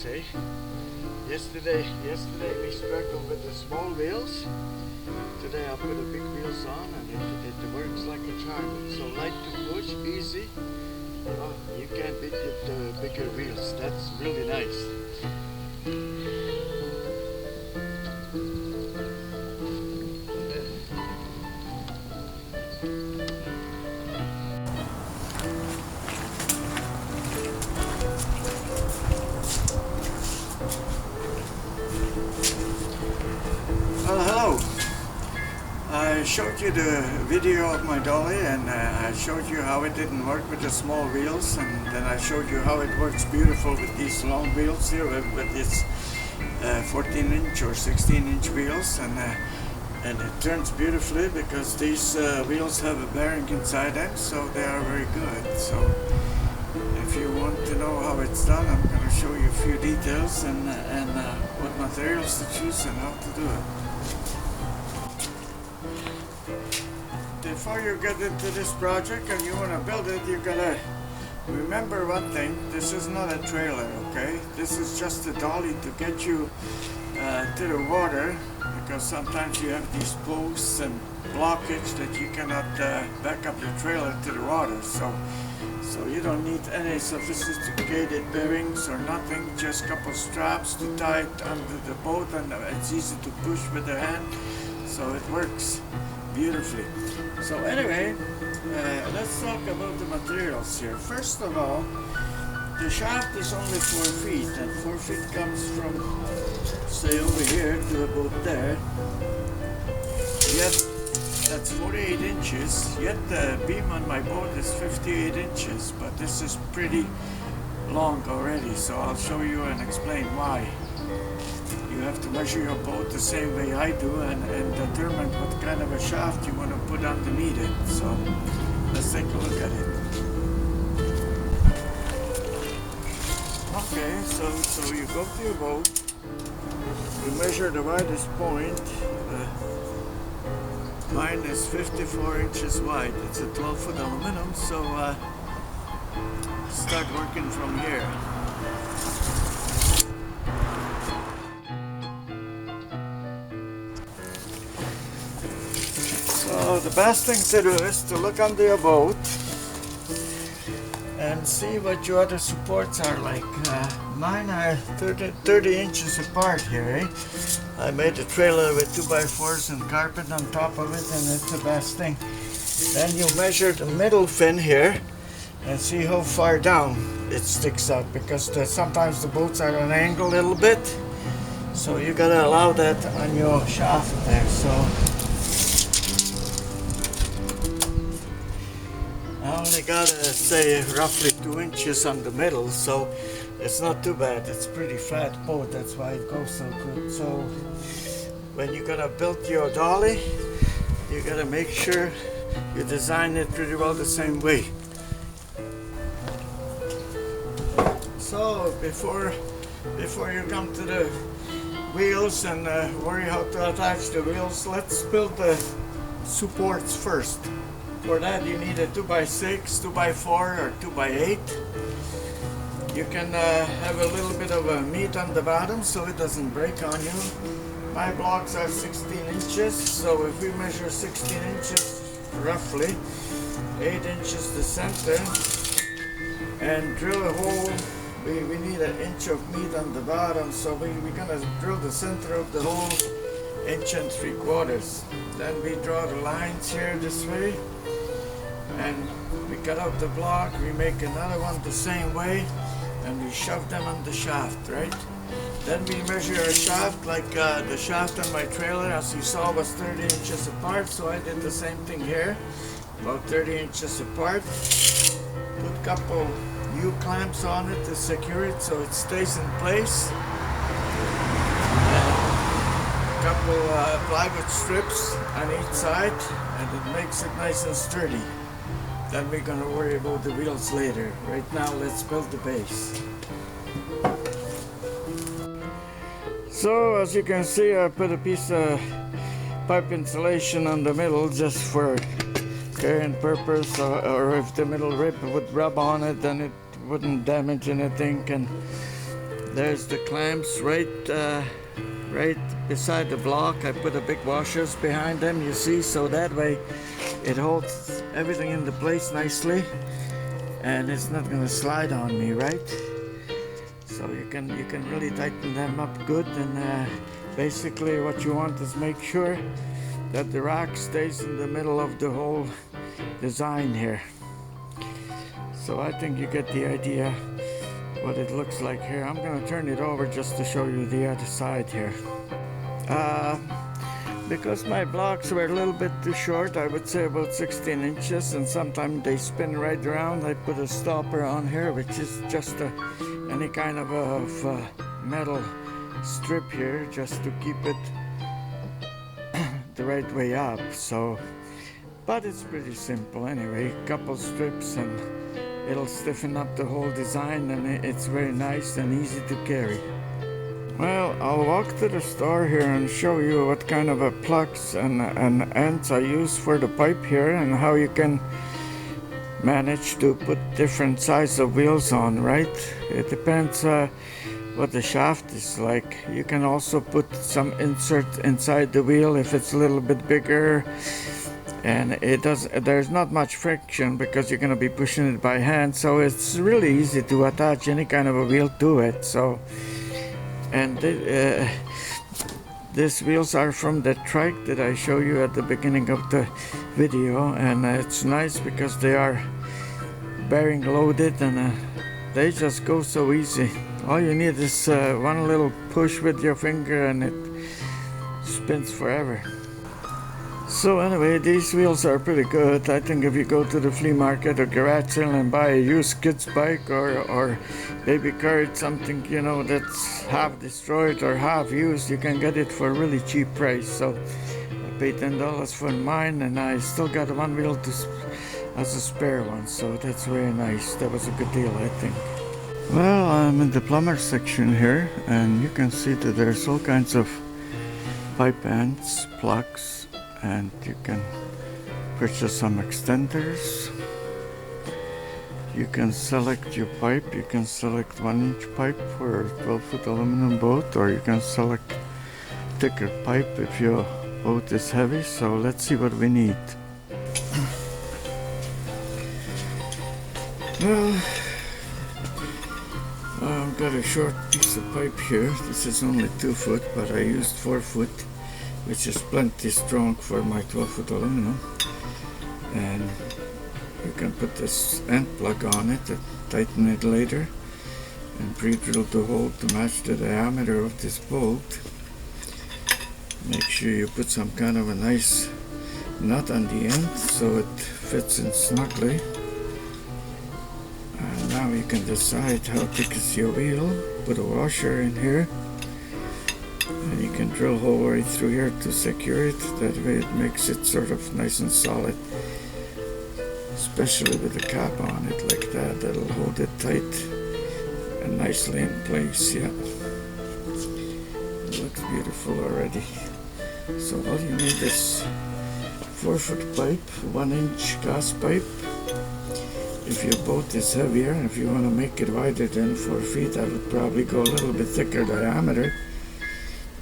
wheels, eh? Yesterday we struggled with the small wheels. Today I put the big wheels on and it works like a charm. It's so light to push, easy. Oh, you can't beat the bigger wheels. That's really nice. Well, hello. I showed you the video of my dolly, and I showed you how it didn't work with the small wheels, and then I showed you how it works beautiful with these long wheels here with this 14-inch or 16-inch wheels, and it turns beautifully because these wheels have a bearing inside them, so they are very good. So if you want to know how it's done, I'm going to show you a few details and what materials to choose and how to do it. Before you get into this project and you want to build it, you gotta remember one thing: this is not a trailer, okay? This is just a dolly to get you to the water, because sometimes you have these posts and blockage that you cannot back up your trailer to the water. So you don't need any sophisticated bearings or nothing, just a couple straps to tie it under the boat, and it's easy to push with the hand, so it works beautifully. So anyway, let's talk about the materials here. First of all, the shaft is only 4 feet, and 4 feet comes from, say, over here to about there. Yet that's 48 inches, yet the beam on my boat is 58 inches, but this is pretty long already, so I'll show you and explain why. You have to measure your boat the same way I do and determine what kind of a shaft you want to put underneath it. So let's take a look at it. Okay, so you go to your boat, you measure the widest point. Mine is 54 inches wide. It's a 12-foot aluminum, so start working from here. So the best thing to do is to look under your boat and see what your other supports are like. Mine are 30 inches apart here, eh? I made a trailer with 2x4s and carpet on top of it, and it's the best thing. Then you measure the middle fin here and see how far down it sticks out, because sometimes the boats are on an angle a little bit, so you gotta allow that on your shaft there. So I only got say roughly 2 inches on the middle, so it's not too bad. It's pretty flat boat, that's why it goes so good. So when you're gonna build your dolly, you gotta make sure you design it pretty well the same way. So before you come to the wheels and worry how to attach the wheels, let's build the supports first. For that you need a 2x6, 2x4 or 2x8. You can have a little bit of a meat on the bottom so it doesn't break on you. My blocks are 16 inches, so if we measure 16 inches roughly, 8 inches the center, and drill a hole. We need an inch of meat on the bottom, so we're gonna drill the center of the hole 1 3/4. Then we draw the lines here this way, and we cut out the block, we make another one the same way, and we shove them on the shaft, right? Then we measure a shaft, like the shaft on my trailer, as you saw, was 30 inches apart, so I did the same thing here, about 30 inches apart. Put a couple U-clamps on it to secure it so it stays in place. A couple plywood strips on each side, and it makes it nice and sturdy. Then we're gonna worry about the wheels later. Right now, let's build the base. So as you can see, I put a piece of pipe insulation on the middle just for carrying purpose, or if the middle rib would rub on it, then it wouldn't damage anything. And There's the clamps right beside the block. I put a big washers behind them, you see, so that way it holds everything into place nicely and it's not gonna slide on me, right? So you can really tighten them up good, and basically what you want is make sure that the rack stays in the middle of the whole design here. So I think you get the idea what it looks like here. I'm gonna turn it over just to show you the other side here. Because my blocks were a little bit too short, I would say about 16 inches, and sometimes they spin right around, I put a stopper on here, which is just any kind of a metal strip here, just to keep it the right way up. So, but it's pretty simple anyway. Couple strips and it'll stiffen up the whole design, and it's very nice and easy to carry. Well, I'll walk to the store here and show you what kind of a plugs and ends I use for the pipe here, and how you can manage to put different size of wheels on, right? It depends what the shaft is like. You can also put some insert inside the wheel if it's a little bit bigger, and there's not much friction because you're going to be pushing it by hand, so it's really easy to attach any kind of a wheel to it. So, and these wheels are from the trike that I show you at the beginning of the video, and it's nice because they are bearing loaded, and they just go so easy. All you need is one little push with your finger and it spins forever. So anyway, these wheels are pretty good. I think if you go to the flea market or garage sale and buy a used kid's bike or baby cart, something, you know, that's half destroyed or half used, you can get it for a really cheap price. So I paid $10 for mine, and I still got one wheel as a spare one, so that's very nice. That was a good deal, I think. Well, I'm in the plumber section here, and you can see that there's all kinds of pipe ends, plugs, and you can purchase some extenders. You can select your pipe. You can select 1-inch pipe for a 12-foot aluminum boat, or you can select thicker pipe if your boat is heavy. So let's see what we need. Well, I've got a short piece of pipe here. This is only 2 foot, but I used 4 foot, which is plenty strong for my 12-foot aluminum. And you can put this end plug on it and tighten it later, and pre-drill the hole to match the diameter of this bolt. Make sure you put some kind of a nice nut on the end so it fits in snugly. And now you can decide how thick is your wheel. Put a washer in here, and you can drill a hole right through here to secure it. That way it makes it sort of nice and solid, especially with the cap on it like that. That'll hold it tight and nicely in place. Yeah, it looks beautiful already. So all you need is 4-foot pipe, 1-inch gas pipe. If your boat is heavier, if you want to make it wider than 4 feet, I would probably go a little bit thicker diameter.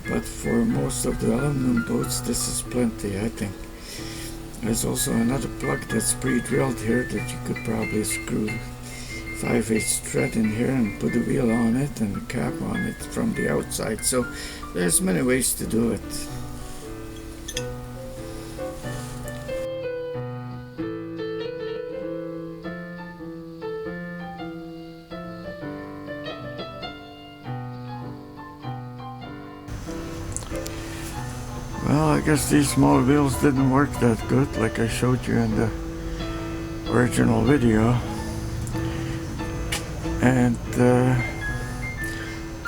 But for most of the aluminum boats, this is plenty, I think. There's also another plug that's pre-drilled here that you could probably screw 5/8 thread in here and put a wheel on it and a cap on it from the outside. So there's many ways to do it. Well, I guess these small wheels didn't work that good like I showed you in the original video. And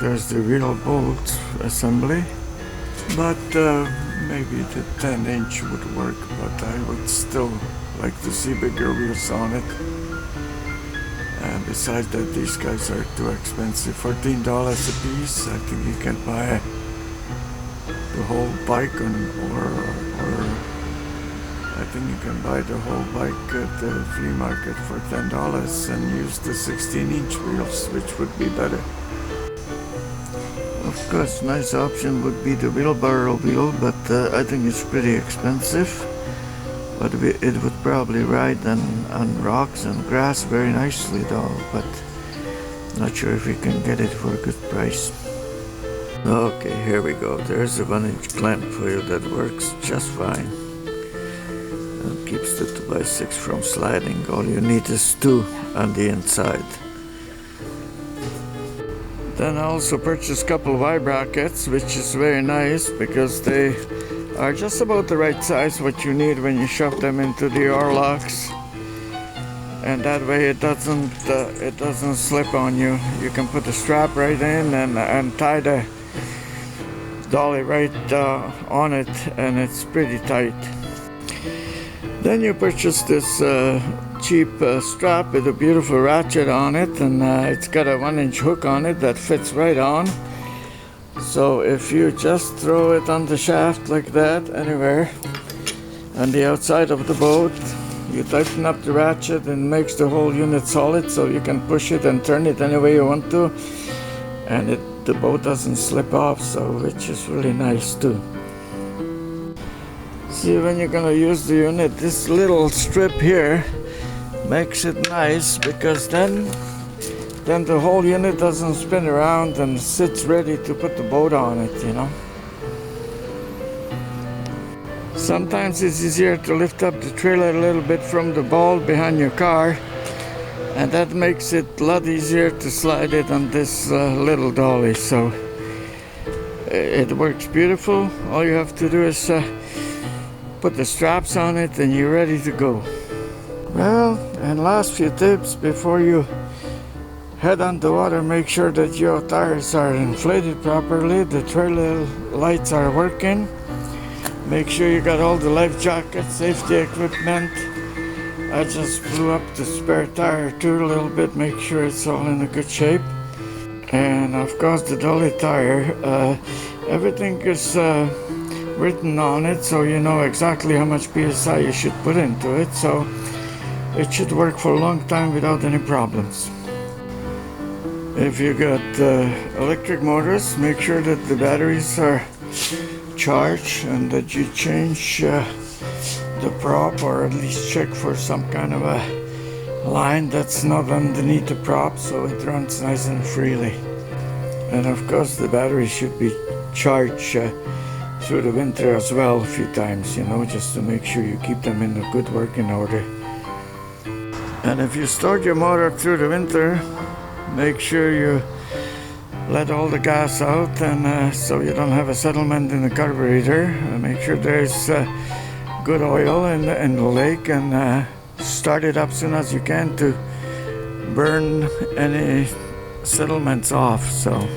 there's the real bolt assembly, but maybe the 10-inch would work, but I would still like to see bigger wheels on it. And besides that, these guys are too expensive. $14 a piece. I think you can buy the whole bike, or I think you can buy the whole bike at the flea market for $10 and use the 16-inch wheels, which would be better. Of course, nice option would be the wheelbarrow wheel, but I think it's pretty expensive. But it would probably ride on rocks and grass very nicely though, but not sure if you can get it for a good price. Okay, here we go. There's a 1-inch clamp wheel that works just fine. And keeps the 2x6 from sliding. All you need is 2 on the inside. Then I also purchased a couple of eye brackets, which is very nice because they are just about the right size what you need when you shove them into the oar locks, and that way it doesn't slip on you. You can put the strap right in and tie the dolly right on it, and it's pretty tight. Then you purchase this cheap strap with a beautiful ratchet on it, and it's got a 1-inch hook on it that fits right on. So if you just throw it on the shaft like that, anywhere on the outside of the boat, you tighten up the ratchet and makes the whole unit solid, so you can push it and turn it any way you want to, and the boat doesn't slip off, so which is really nice too. See, when you're gonna use the unit, this little strip here makes it nice, because then the whole unit doesn't spin around and sits ready to put the boat on it, you know. Sometimes it's easier to lift up the trailer a little bit from the ball behind your car, and that makes it a lot easier to slide it on this little dolly. So it works beautiful. All you have to do is put the straps on it and you're ready to go. Well, and last few tips before you head on the water: make sure that your tires are inflated properly, the trailer lights are working, make sure you got all the life jackets, safety equipment. I just blew up the spare tire too a little bit, make sure it's all in a good shape. And of course the dolly tire, everything is written on it, so you know exactly how much PSI you should put into it, so it should work for a long time without any problems. If you got electric motors, make sure that the batteries are charged and that you change the prop, or at least check for some kind of a line that's not underneath the prop, so it runs nice and freely. And of course the battery should be charged through the winter as well a few times, you know, just to make sure you keep them in a good working order. And if you start your motor through the winter, make sure you let all the gas out, and so you don't have a settlement in the carburetor. Make sure there's good oil in the lake, and start it up as soon as you can to burn any settlements off. So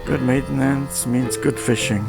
good maintenance means good fishing.